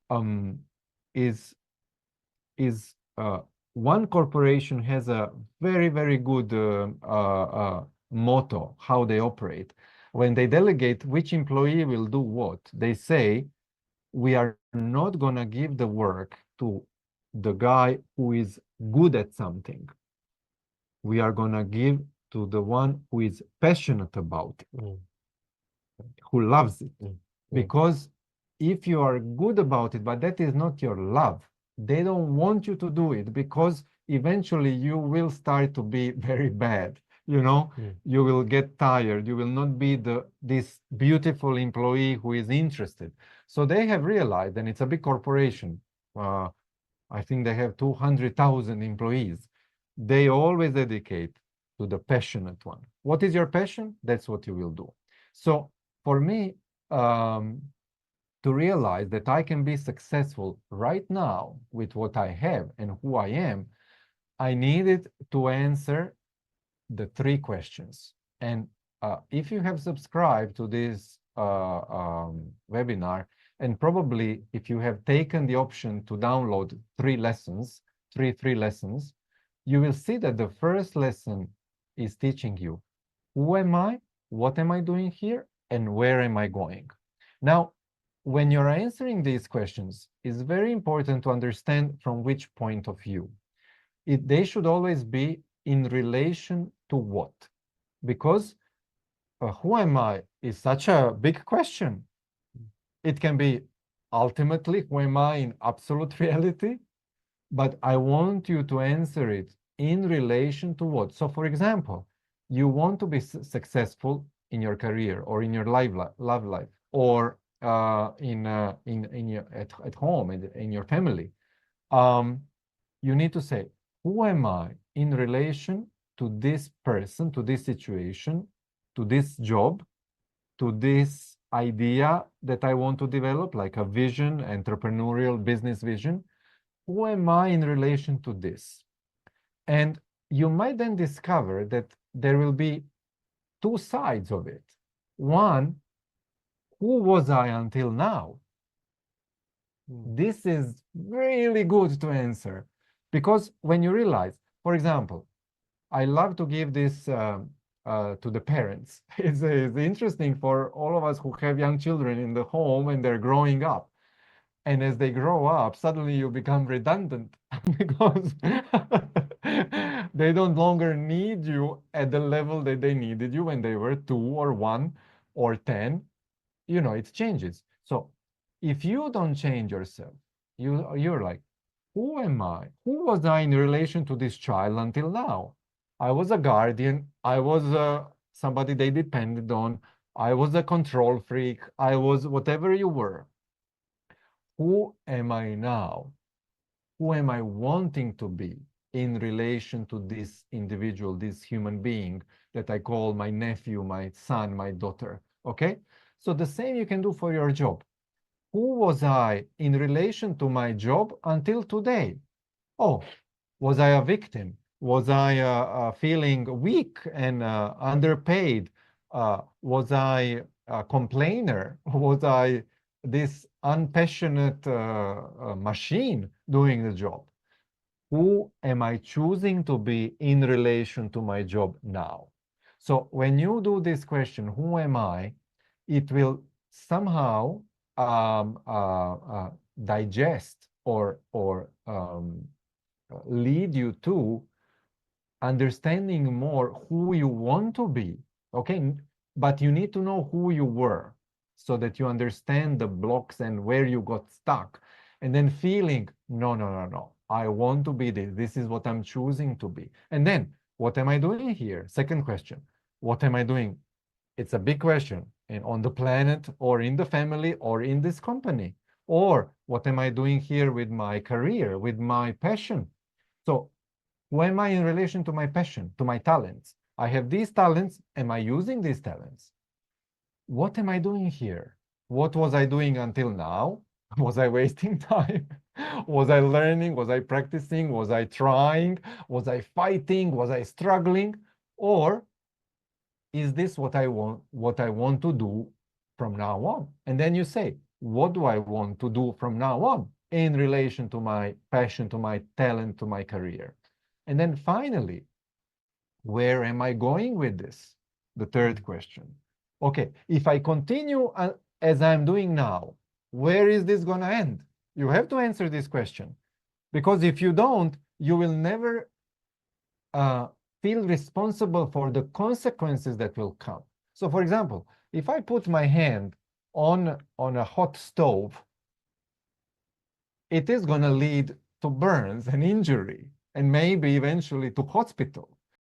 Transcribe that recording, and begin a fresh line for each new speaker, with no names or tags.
um, is one corporation has a very, very good motto how they operate. When they delegate which employee will do what, they say, we are not going to give the work to the guy who is good at something. We are going to give to the one who is passionate about it,
mm,
who loves it.
mm, mm,
Because if you are good about it, but that is not your love, they don't want you to do it because eventually you will start to be very bad. You know,
mm,
you will get tired. You will not be this beautiful employee who is interested. So they have realized, and it's a big corporation. Uh, I think they have 200,000 employees. They always dedicate to the passionate one. What is your passion? That's what you will do. So for me, um, to realize that I can be successful right now with what I have and who I am, I needed to answer the three questions. And if you have subscribed to this webinar, and probably if you have taken the option to download three lessons, three free lessons, you will see that the first lesson is teaching you who am I, what am I doing here, and where am I going? Now, when you're answering these questions, it's very important to understand from which point of view. They should always be in relation to what? Because who am I is such a big question. It can be ultimately who am I in absolute reality, but I want you to answer it in relation to what. So, for example, you want to be successful in your career or in your love life, or in your at home in your family. Um, you need to say, who am I in relation to this person, to this situation, to this job, to this idea that I want to develop, like a vision, entrepreneurial business vision? Who am I in relation to this? And you might then discover that there will be two sides of it. One, who was I until now?
mm,
This is really good to answer because when you realize, for example, I love to give this to the parents. It's interesting for all of us who have young children in the home and they're growing up. And as they grow up, suddenly you become redundant because they don't longer need you at the level that they needed you when they were 2 or 1 or 10. You know, it changes. So if you don't change yourself, you're like, who am I? Who was I in relation to this child until now? I was a guardian. I was somebody they depended on. I was a control freak. I was whatever you were. Who am I now? Who am I wanting to be in relation to this individual, this human being that I call my nephew, my son, my daughter? Okay? So the same you can do for your job. Who was I in relation to my job until today? Oh, was I a victim? Was I feeling weak and underpaid? Was I a complainer? Was I this unpassionate machine doing the job? Who am I choosing to be in relation to my job now? So when you do this question, who am I? It will somehow digest or lead you to understanding more who you want to be. Okay, but you need to know who you were so that you understand the blocks and where you got stuck, and then feeling, no, no, no, no, I want to be this. This is what I'm choosing to be. And then, what am I doing here? Second question, what am I doing? It's a big question. And on the planet, or in the family, or in this company, or what am I doing here with my career, with my passion? So who am I in relation to my passion, to my talents? I have these talents. Am I using these talents? What am I doing here? What was I doing until now? Was I wasting time? Was I learning? Was I practicing? Was I trying? Was I fighting? Was I struggling? Or is this what I want to do from now on? And then you say, what do I want to do from now on in relation to my passion, to my talent, to my career? And then finally, where am I going with this? The third question. Okay, if I continue as I'm doing now, where is this going to end? You have to answer this question, because if you don't, you will never feel responsible for the consequences that will come. So for example, if I put my hand on a hot stove, it is going to lead to burns and injury, and maybe eventually to hospital.